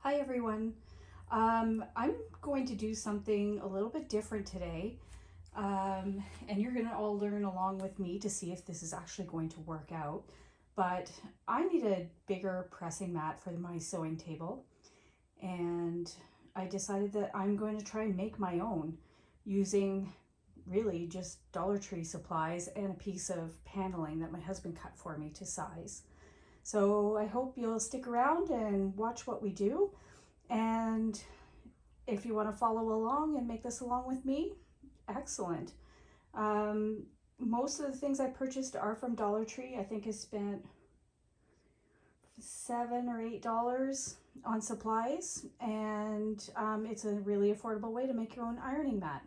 Hi everyone. I'm going to do something a little bit different today, and you're going to all learn along with me to see if this is actually going to work out. But I need a bigger pressing mat for my sewing table, and I decided that I'm going to try and make my own using really just Dollar Tree supplies and a piece of paneling that my husband cut for me to size. So I hope you'll stick around and watch what we do. And if you want to follow along and make this along with me, excellent. Um, Most of the things I purchased are from Dollar Tree. I think I spent $7 or $8 on supplies, and it's a really affordable way to make your own ironing mat.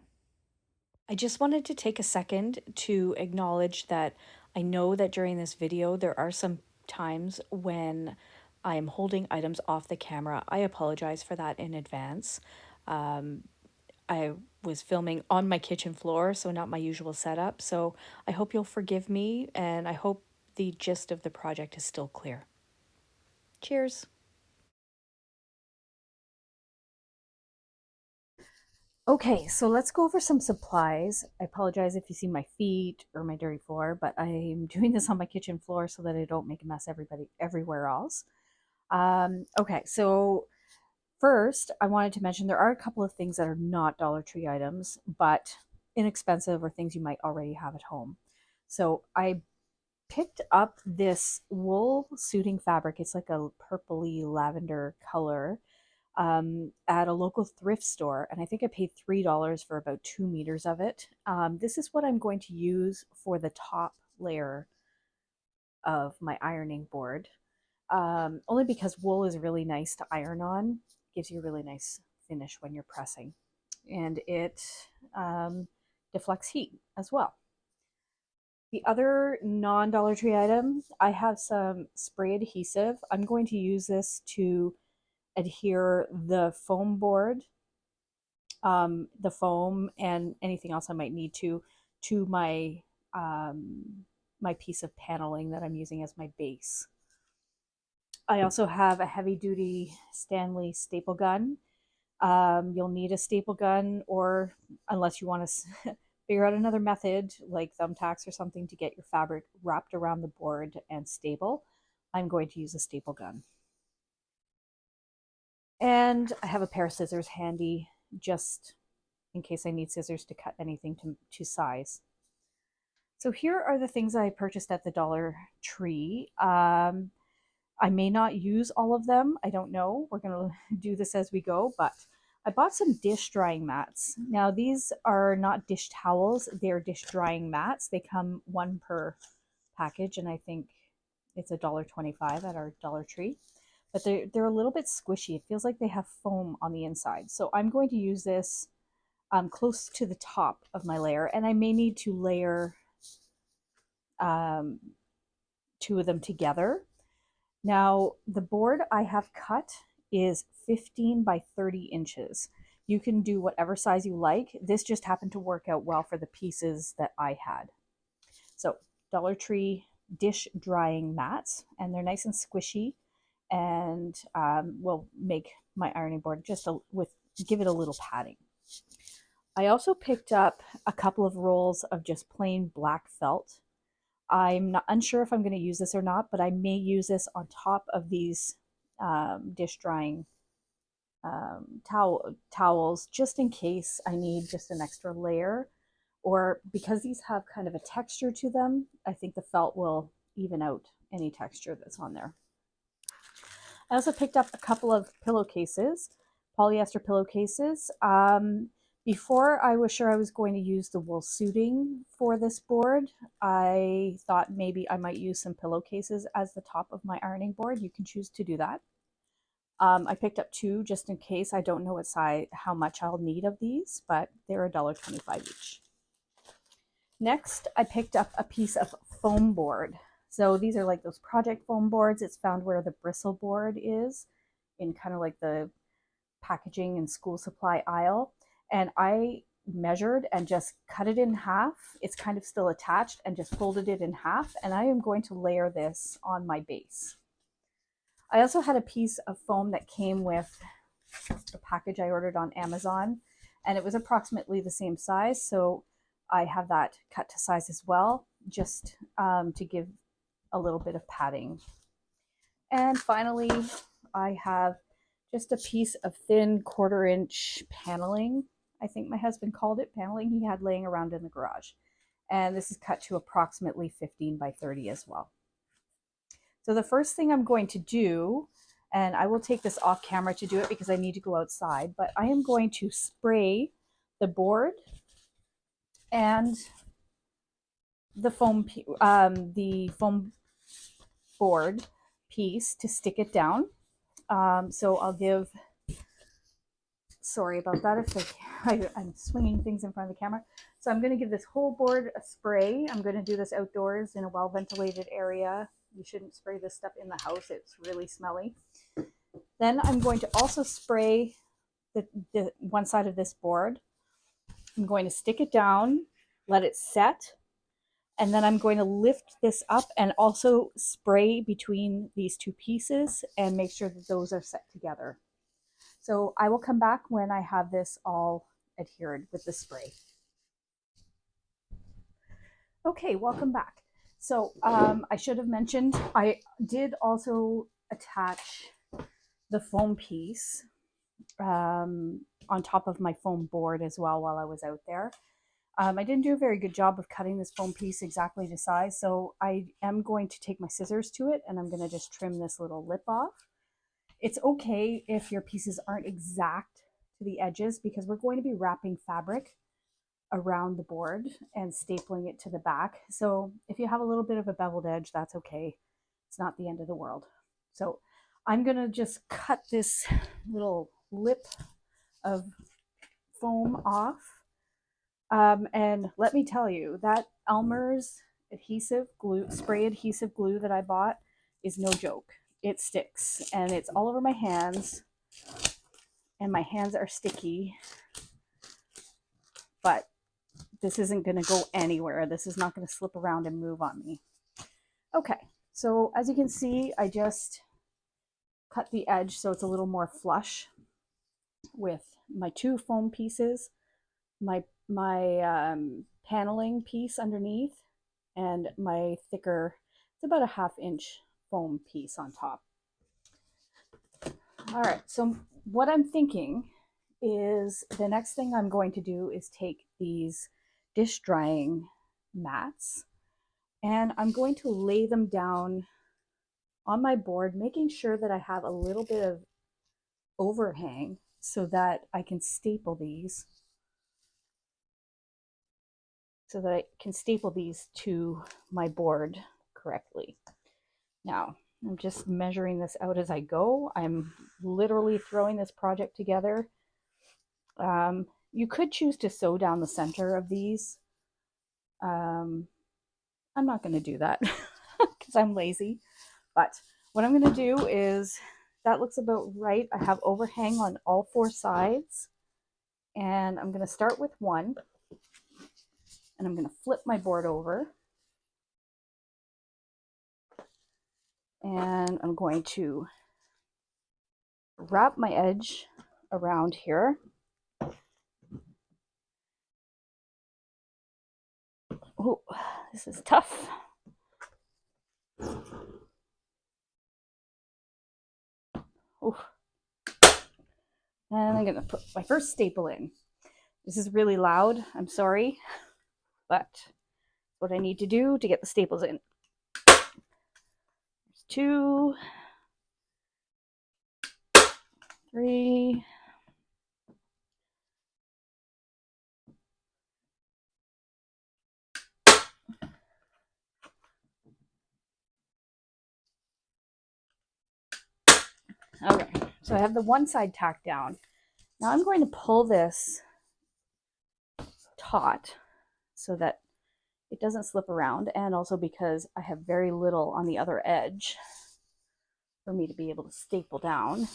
I just wanted to take a second to acknowledge that I know that during this video there are some times when I am holding items off the camera. I apologize for that in advance. I was filming on my kitchen floor, so not my usual setup. So I hope you'll forgive me, and I hope the gist of the project is still clear. Cheers. Okay, so let's go over some supplies. I apologize if you see my feet or my dirty floor, but I'm doing this on my kitchen floor so that I don't make a mess everywhere else. Okay, so first, I wanted to mention there are a couple of things that are not Dollar Tree items, but inexpensive or things you might already have at home. So I picked up this wool suiting fabric. It's like a purpley lavender color at a local thrift store, and I think I paid $3 for about 2 meters of it. This is what I'm going to use for the top layer of my ironing board, only because wool is really nice to iron on, gives you a really nice finish when you're pressing, and it deflects heat as well. The other non Dollar Tree item, I have some spray adhesive. I'm going to use this to adhere the foam and anything else I might need to my piece of paneling that I'm using as my base. I also have a heavy duty Stanley staple gun. You'll need a staple gun, or unless you want to figure out another method like thumbtacks or something to get your fabric wrapped around the board and stable, I'm going to use a staple gun. And I have a pair of scissors handy just in case I need scissors to cut anything to size. So here are the things I purchased at the Dollar Tree. I may not use all of them. I don't know. We're going to do this as we go, but I bought some dish drying mats. Now, these are not dish towels, they're dish drying mats. They come one per package, and I think it's $1.25 at our Dollar Tree. But they're a little bit squishy. It feels like they have foam on the inside. So I'm going to use this close to the top of my layer, and I may need to layer um, two of them together. Now, the board I have cut is 15 by 30 inches. You can do whatever size you like. This just happened to work out well for the pieces that I had. So, Dollar Tree dish drying mats, and they're nice and squishy, and will make my ironing board give it a little padding. I also picked up a couple of rolls of just plain black felt. I'm not unsure if I'm going to use this or not, but I may use this on top of these dish drying towels just in case I need just an extra layer. Or because these have kind of a texture to them, I think the felt will even out any texture that's on there. I also picked up a couple of pillowcases, polyester pillowcases. Before I was sure I was going to use the wool suiting for this board, I thought maybe I might use some pillowcases as the top of my ironing board. You can choose to do that. I picked up two just in case. I don't know how much I'll need of these, but they're $1.25 each. Next, I picked up a piece of foam board. So these are like those project foam boards. It's found where the bristle board is in kind of like the packaging and school supply aisle. And I measured and just cut it in half. It's kind of still attached, and just folded it in half. And I am going to layer this on my base. I also had a piece of foam that came with the package I ordered on Amazon, and it was approximately the same size. So I have that cut to size as well, just to give a little bit of padding. And finally, I have just a piece of thin 1/4 inch paneling. I think my husband called it paneling he had laying around in the garage. And this is cut to approximately 15 by 30 as well. So the first thing I'm going to do, and I will take this off camera to do it because I need to go outside, but I am going to spray the board and the foam board piece to stick it down. So I'll give, sorry about that if I'm swinging things in front of the camera. So I'm going to give this whole board a spray. I'm going to do this outdoors in a well-ventilated area. You shouldn't spray this stuff in the house. It's really smelly. Then I'm going to also spray the one side of this board. I'm going to stick it down, let it set, and then I'm going to lift this up and also spray between these two pieces and make sure that those are set together. So I will come back when I have this all adhered with the spray. Okay, welcome back. So I should have mentioned, I did also attach the foam piece on top of my foam board as well while I was out there. I didn't do a very good job of cutting this foam piece exactly to size, so I am going to take my scissors to it and I'm going to just trim this little lip off. It's okay if your pieces aren't exact to the edges because we're going to be wrapping fabric around the board and stapling it to the back. So if you have a little bit of a beveled edge, that's okay. It's not the end of the world. So I'm going to just cut this little lip of foam off. And let me tell you, that Elmer's adhesive glue, spray adhesive glue that I bought is no joke. It sticks and it's all over my hands and my hands are sticky, but this isn't going to go anywhere. This is not going to slip around and move on me. Okay, so as you can see, I just cut the edge so it's a little more flush with my two foam pieces, my paneling piece underneath, and my thicker, it's about a 1/2 inch foam piece on top. All right, so what I'm thinking is the next thing I'm going to do is take these dish drying mats and I'm going to lay them down on my board, making sure that I have a little bit of overhang so that I can staple these to my board correctly. Now, I'm just measuring this out as I go. I'm literally throwing this project together. You could choose to sew down the center of these. I'm not going to do that because I'm lazy. But what I'm going to do is, that looks about right. I have overhang on all 4 sides. And I'm going to start with one. And I'm going to flip my board over. And I'm going to wrap my edge around here. Oh, this is tough. Oh. And I'm going to put my first staple in. This is really loud. I'm sorry, but what I need to do to get the staples in. There's 2, 3, okay, so I have the one side tacked down. Now I'm going to pull this taut so that it doesn't slip around, and also because I have very little on the other edge for me to be able to staple down.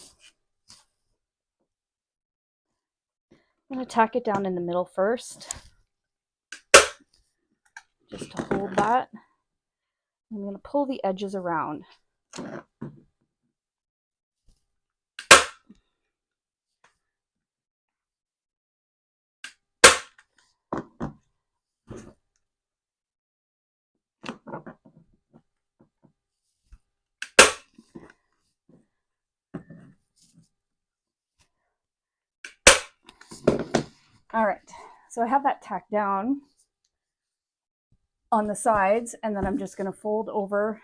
I'm going to tack it down in the middle first, just to hold that. I'm going to pull the edges around. All right, so I have that tacked down on the sides, and then I'm just going to fold over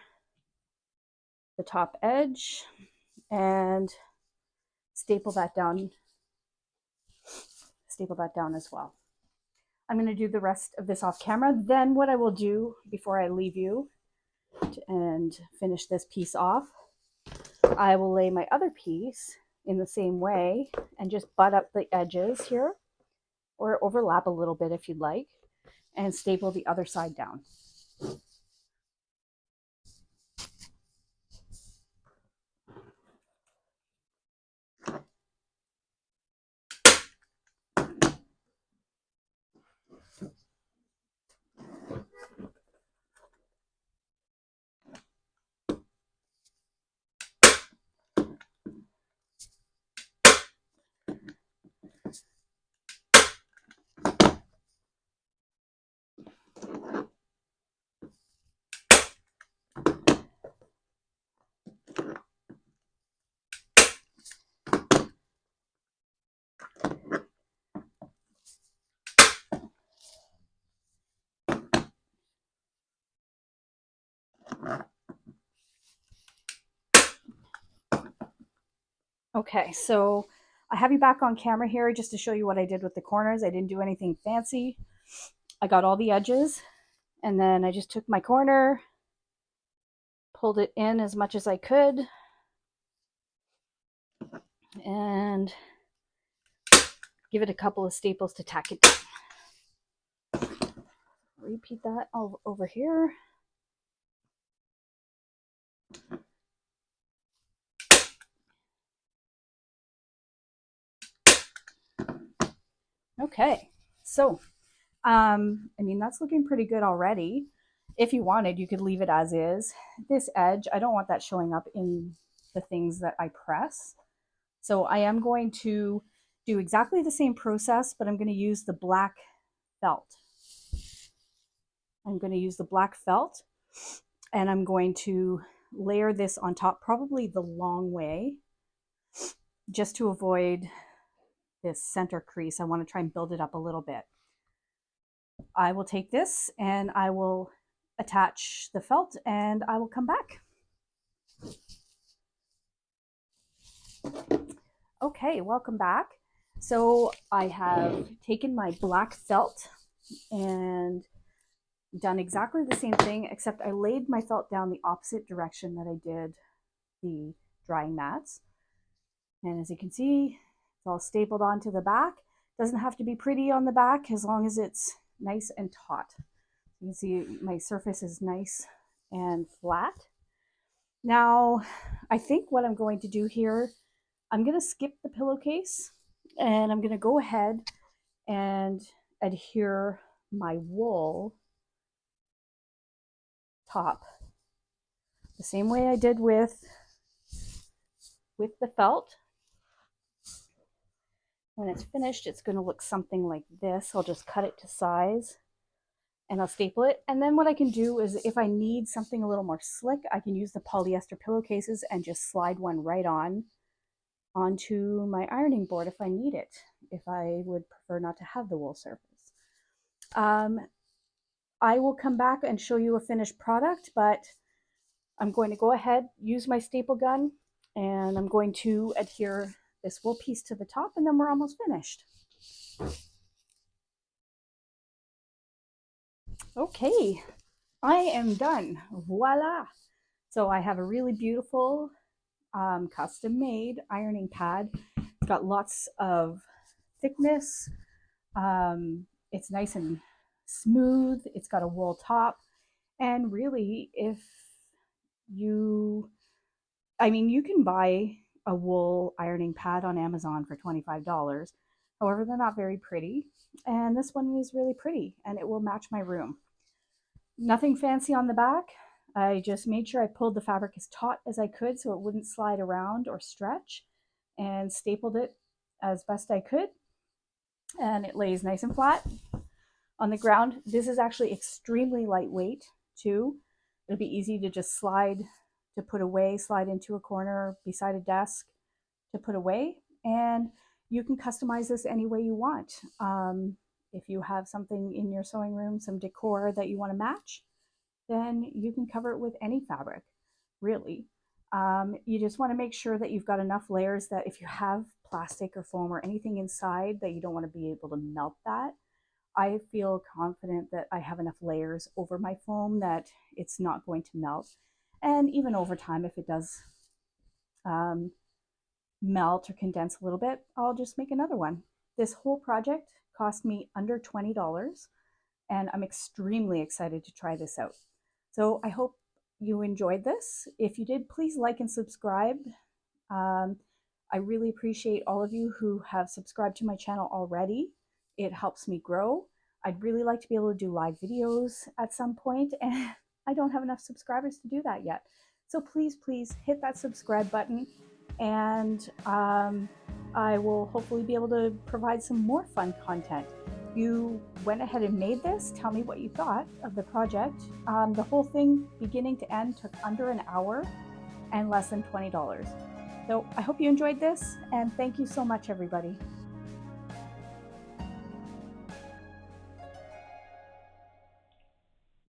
the top edge and staple that down as well. I'm going to do the rest of this off camera. Then what I will do before I leave you and finish this piece off, I will lay my other piece in the same way and just butt up the edges here, or overlap a little bit if you'd like, and staple the other side down. Okay, so I have you back on camera here just to show you what I did with the corners. I didn't do anything fancy. I got all the edges, and then I just took my corner, pulled it in as much as I could, and give it a couple of staples to tack it down. Repeat that over here. Okay, so I mean, that's looking pretty good already. If you wanted, you could leave it as is. This edge, I don't want that showing up in the things that I press. So I am going to do exactly the same process, but I'm going to use the black felt. I'm going to use the black felt, and I'm going to layer this on top, probably the long way, just to avoid this center crease. I want to try and build it up a little bit. I will take this and I will attach the felt, and I will come back. Okay, welcome back. So I have taken my black felt and done exactly the same thing, except I laid my felt down the opposite direction that I did the drying mats. And as you can see, it's all stapled onto the back. Doesn't have to be pretty on the back as long as it's nice and taut. You can see my surface is nice and flat. Now, I think what I'm going to do here, I'm going to skip the pillowcase, and I'm going to go ahead and adhere my wool top the same way I did with the felt. When it's finished, it's going to look something like this. I'll just cut it to size and I'll staple it. And then what I can do is, if I need something a little more slick, I can use the polyester pillowcases and just slide one right onto my ironing board if I need it, if I would prefer not to have the wool surface. I will come back and show you a finished product, but I'm going to go ahead, use my staple gun, and I'm going to adhere this wool piece to the top, and then we're almost finished. Okay, I am done. Voila! So I have a really beautiful custom made ironing pad. It's got lots of thickness. It's nice and smooth. It's got a wool top. And really, you can buy a wool ironing pad on Amazon for $25. However, they're not very pretty. And this one is really pretty, and it will match my room. Nothing fancy on the back. I just made sure I pulled the fabric as taut as I could so it wouldn't slide around or stretch, and stapled it as best I could. And it lays nice and flat on the ground. This is actually extremely lightweight too. It'll be easy to just slide to put away, slide into a corner beside a desk to put away. And you can customize this any way you want. If you have something in your sewing room, some decor that you want to match, then you can cover it with any fabric, really. You just want to make sure that you've got enough layers that if you have plastic or foam or anything inside that you don't want to be able to melt that, I feel confident that I have enough layers over my foam that it's not going to melt. And even over time, if it does melt or condense a little bit, I'll just make another one. This whole project cost me under $20, and I'm extremely excited to try this out. So I hope you enjoyed this. If you did, please like and subscribe. I really appreciate all of you who have subscribed to my channel already. It helps me grow. I'd really like to be able to do live videos at some point, and I don't have enough subscribers to do that yet. So please, please hit that subscribe button, and I will hopefully be able to provide some more fun content. You went ahead and made this. Tell me what you thought of the project. The whole thing, beginning to end, took under an hour and less than $20. So I hope you enjoyed this, and thank you so much, everybody.